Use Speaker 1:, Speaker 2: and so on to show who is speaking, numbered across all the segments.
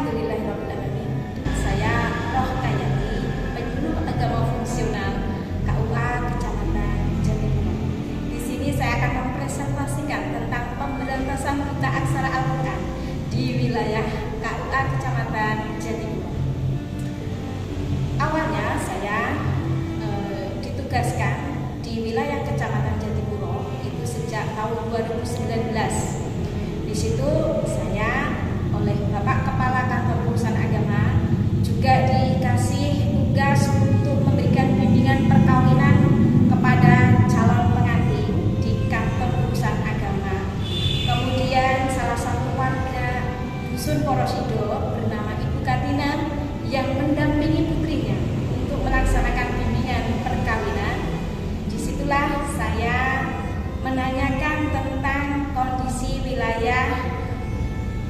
Speaker 1: Alhamdulillahirrahmanirrahim. Saya Rohkayati, penyuluh agama fungsional KUA Kecamatan Jatimulyo. Di sini saya akan mempresentasikan tentang pemberantasan buta aksara Al-Quran di wilayah KUA Kecamatan Jatimulyo. Awalnya saya ditugaskan di wilayah Kecamatan Jatimulyo itu sejak tahun 2019. Di situ saya oleh Bapak Kepala Kantor Urusan Agama juga dikasih tugas untuk memberikan bimbingan perkawinan kepada calon pengantin di kantor urusan agama. Kemudian salah satu warga Dusun Porosido bernama Ibu Katina yang mendampingi putrinya untuk melaksanakan bimbingan perkawinan. Disitulah saya menanyakan tentang kondisi wilayah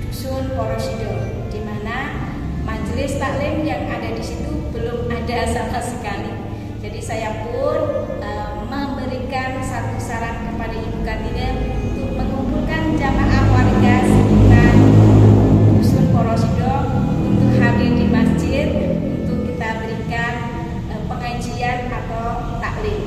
Speaker 1: Dusun Porosido, di mana majelis taklim yang ada di situ belum ada sama sekali. Jadi saya pun memberikan satu saran kepada Ibu Katina untuk mengumpulkan jamaah warga sekitar Dusun Porosido untuk hadir di masjid untuk kita berikan pengajian atau taklim.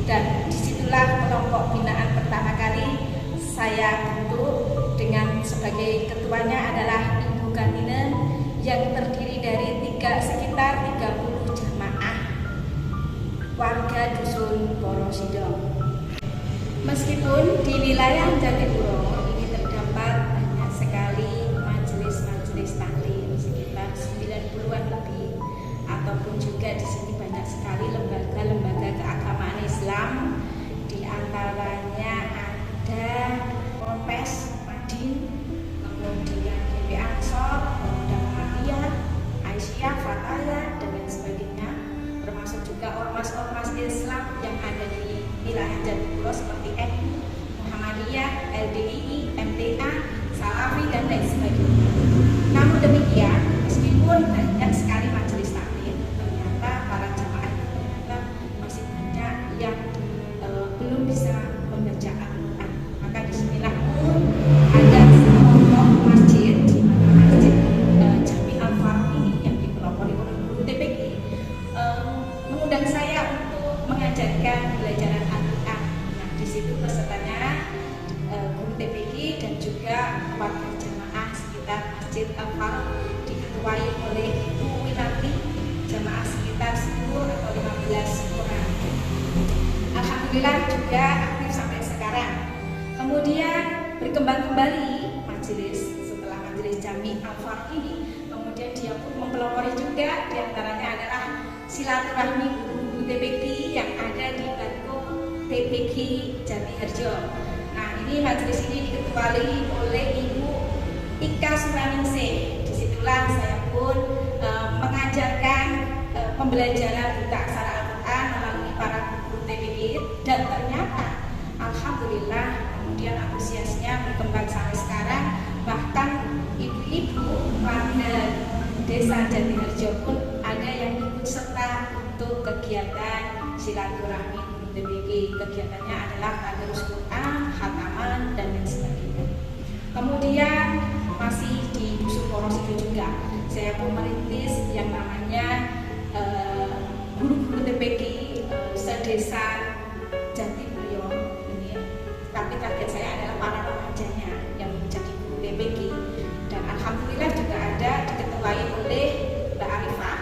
Speaker 1: Dan disitulah kelompok binaan pertama kali saya bentuk dengan sebagai ketuanya adalah Ibu Katina yang terdiri dari sekitar 30 jamaah warga Dusun Porosido. Meskipun di wilayah Jatimulyo ini terdapat banyak sekali majelis-majelis taklim sekitar 90-an lebih, ataupun juga di sini banyak sekali lembaga-lembaga keagamaan Islam, di antaranya ada Ponpes Madin, kemudian GP Ansor, Pemuda Muhammadiyah, Aisyah, Fataya, dan lain sebagainya, termasuk juga ormas-ormas Islam yang ada di wilayah Jatimulyo seperti MI, Muhammadiyah, LDII, MTA, Salafi, dan lain sebagainya. Namun demikian, meskipun banyak sekali majelis taklim, ternyata para jamaah ternyata masih banyak yang belum bisa membaca Al-Quran. Maka disinilah pun ada sekelompok masjid, di mana masjid Jami Al-Faruq ini yang dipelopori oleh guru TPG mengundang saya untuk mengajarkan pelajaran Al-Quran. Nah, di situ pesertanya guru TPG dan juga warga jamaah sekitar Masjid Al-Faruq diketuai oleh Ibu Winati, jamaah sekitar 10 atau 15 orang. Alhamdulillah juga aktif sampai sekarang. Kemudian berkembang kembali majelis setelah majelis Jami Al-Faruq ini. Kemudian dia pun mempelopori juga, diantaranya adalah silaturahmi guru TPG yang ada di Bangku TPG Jatiharjo. Nah, ini majelis ini diketuai oleh Ibu Ika Suraningsih. Disitulah saya pun mengajarkan pembelajaran buta aksara Al-Quran melalui para guru TPG, dan ternyata alhamdulillah kemudian antusiasnya berkembang sampai sekarang. Bahkan ibu-ibu warga desa Jatiharjo pun ada yang ikut serta untuk kegiatan silaturahmi guru TPG. Kegiatannya adalah tadarus Quran, khataman, dan lain sebagainya. Kemudian masih di Dusun Porosido juga saya pun merintis yang namanya guru-guru TPG sedesa Jatimulyo ini, tapi target saya adalah para remajanya yang menjadi guru TPG. Dan alhamdulillah juga ada diketuai oleh Mbak Arifah.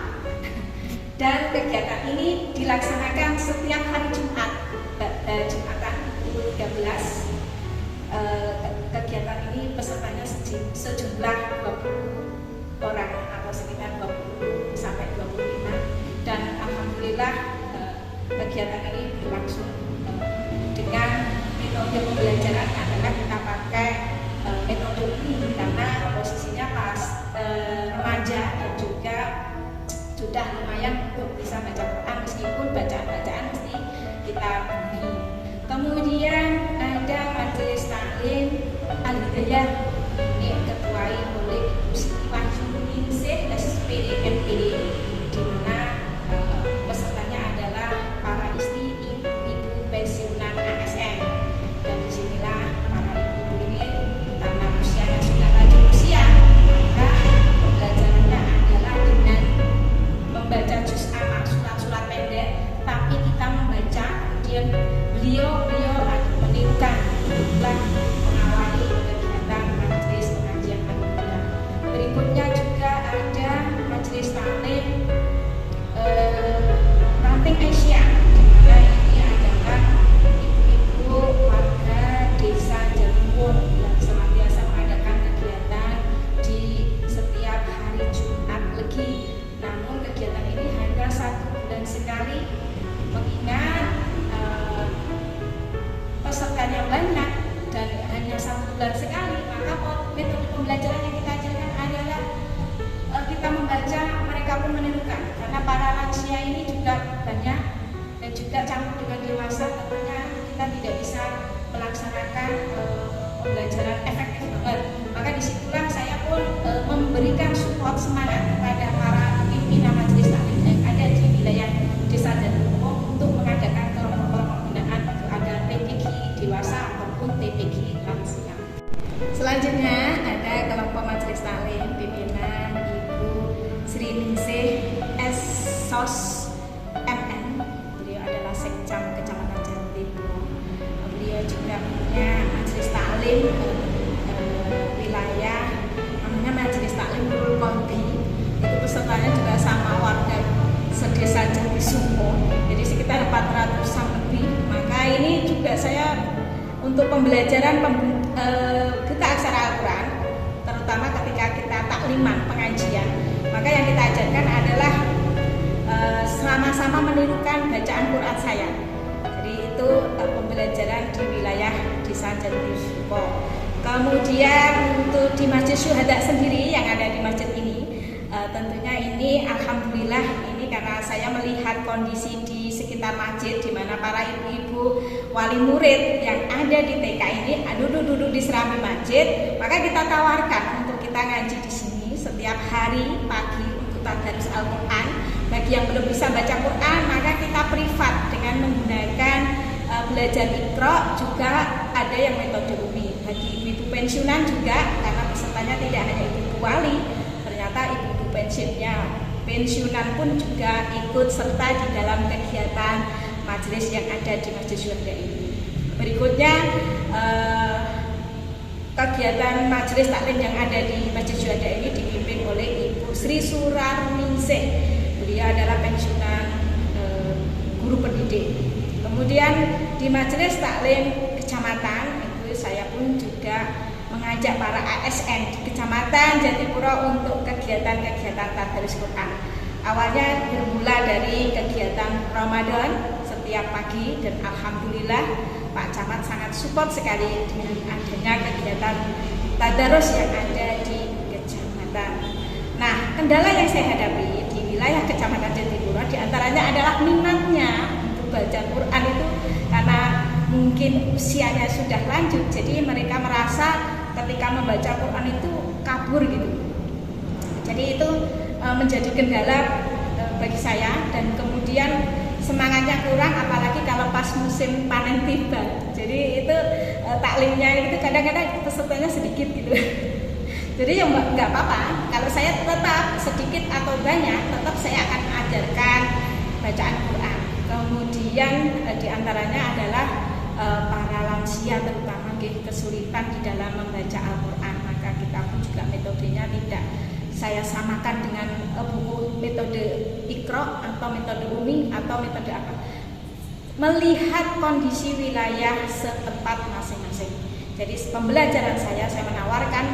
Speaker 1: Dan kegiatan ini dilaksanakan setiap hari Jumat, Jumatan 13. Kegiatan ini pesertanya sejumlah 20 orang atau sekitar 20 sampai 25. Dan alhamdulillah kegiatan ini berlangsung dengan metode pembelajaran adalah kita pakai metode ini karena posisinya pas remaja dan juga sudah lumayan untuk bisa baca Quran, meskipun bacaan-bacaan mesti kita beri. Kemudian ada majelis taklim Al-Hidayah yang diketuai oleh Ibu Siti Wahyuningsih SPD MPD, di mana pesertanya adalah para istri ibu pensiunan ASN. Dan disinilah para ibu ini karena usianya sudah lanjut usia, maka pembelajaran lansia ini juga banyak dan juga campur dengan dewasa, tentunya kita tidak bisa melaksanakan pembelajaran efektif banget. Maka disitulah saya pun memberikan support semangat kepada para pimpinan majelis taklim yang ada di wilayah Desa Jatipuroh untuk mengadakan kelompok-kelompok binaan ada TPG dewasa ataupun TPG lansia. Selanjutnya ada kelompok majelis taklim pimpinan Ibu Sri Ningsih S. Sos MN. Beliau adalah Sekcam Kecamatan Jatipuroh. Beliau juga punya majelis taklim wilayah namanya Majelis Taklim Nurul Qalbi. Itu pesertanya juga sama warga sedesa Jatisumo, jadi sekitar 400-an lebih. Maka ini juga saya untuk pembelajaran buta aksara Al-Quran, terutama ketika kita takliman pengajian, maka yang kita ajarkan adalah sama-sama menirukan bacaan Quran saya. Jadi itu pembelajaran di wilayah Desa Jatisumo. Kemudian untuk di Masjid Syuhada sendiri yang ada di masjid ini, tentunya ini alhamdulillah ini karena saya melihat kondisi di sekitar masjid di mana para ibu-ibu wali murid yang ada di TK ini duduk di serambi masjid, maka kita tawarkan untuk kita ngaji di sini setiap hari pagi untuk tadarus Al-Quran. Bagi yang belum bisa baca Quran, maka kita privat dengan menggunakan belajar Iqra, juga ada yang metode umi. Bagi ibu-ibu pensiunan juga, karena pesertanya tidak hanya ibu wali, ternyata ibu-ibu pensiunan pun juga ikut serta di dalam kegiatan majelis yang ada di Masjid Syuhada ini. Berikutnya kegiatan majelis taklim yang ada di Masjid Syuhada ini dipimpin oleh Ibu Sri Surarningsih. Beliau adalah pensiunan guru pendidik. Kemudian di majelis taklim kecamatan itu saya pun juga mengajak para ASN di Kecamatan Jatipuroh untuk kegiatan-kegiatan tadarus Quran. Awalnya bermula dari kegiatan Ramadan setiap pagi dan alhamdulillah Pak Camat sangat support sekali dengan adanya kegiatan tadarus yang ada di kecamatan. Nah, kendala yang saya hadapi di wilayah Kecamatan Jatipuroh diantaranya adalah minatnya untuk baca Quran itu karena mungkin usianya sudah lanjut, jadi mereka merasa ketika membaca Quran itu kabur gitu. Jadi itu menjadi kendala bagi saya, dan kemudian semangatnya kurang apalagi kalau pas musim panen tiba. Jadi itu taklimnya itu kadang-kadang pesertanya sedikit gitu. Jadi ya nggak apa-apa, kalau saya tetap sedikit atau banyak tetap saya akan ajarkan bacaan Quran. Kemudian diantaranya adalah para lansia terutama kesulitan di dalam membaca Al-Quran, maka kita pun juga metodenya tidak saya samakan dengan buku metode Iqra atau metode Umi atau metode apa, melihat kondisi wilayah setempat masing-masing. Jadi pembelajaran saya menawarkan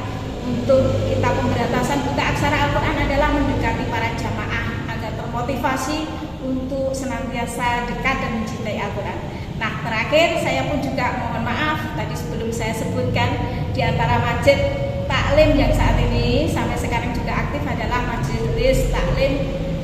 Speaker 1: untuk kita pemberantasan buta aksara Al-Quran adalah mendekati para jamaah agar termotivasi untuk senantiasa dekat dan mencintai Al-Quran. Nah, terakhir saya pun juga mohon maaf tadi sebelum saya sebutkan di antara masjid taklim yang saat ini sampai sekarang juga aktif adalah Majelis Taklim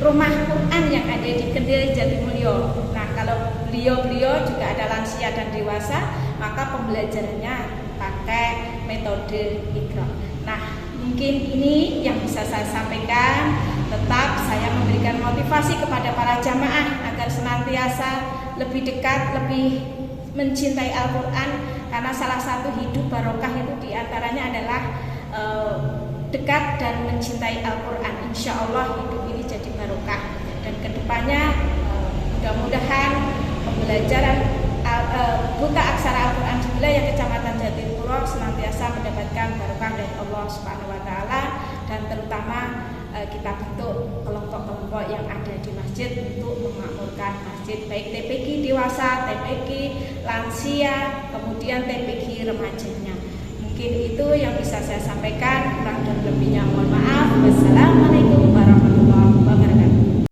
Speaker 1: Rumah Quran yang ada di Kendil Jatimulyo. Nah, kalau beliau juga ada lansia dan dewasa, maka pembelajarannya pakai metode Iqra. Nah, mungkin ini yang bisa saya sampaikan. Tetap saya memberikan motivasi kepada para jamaah agar senantiasa lebih dekat, lebih mencintai Al-Quran, karena salah satu hidup barokah itu diantaranya adalah dekat dan mencintai Al-Quran. Insya Allah hidup ini jadi barokah, dan kedepannya mudah-mudahan pembelajaran buta aksara Al-Quran di wilayah Kecamatan Jatipuroh senantiasa mendapatkan barokah dari Allah Subhanahu wa Ta'ala, dan terutama kita bentuk kelompok-kelompok yang ada di masjid untuk memakmurkan masjid, baik TPG dewasa, TPG lansia, kemudian TPG remajanya. Mungkin itu yang bisa saya sampaikan, kurang dan lebihnya mohon maaf. Wassalamualaikum.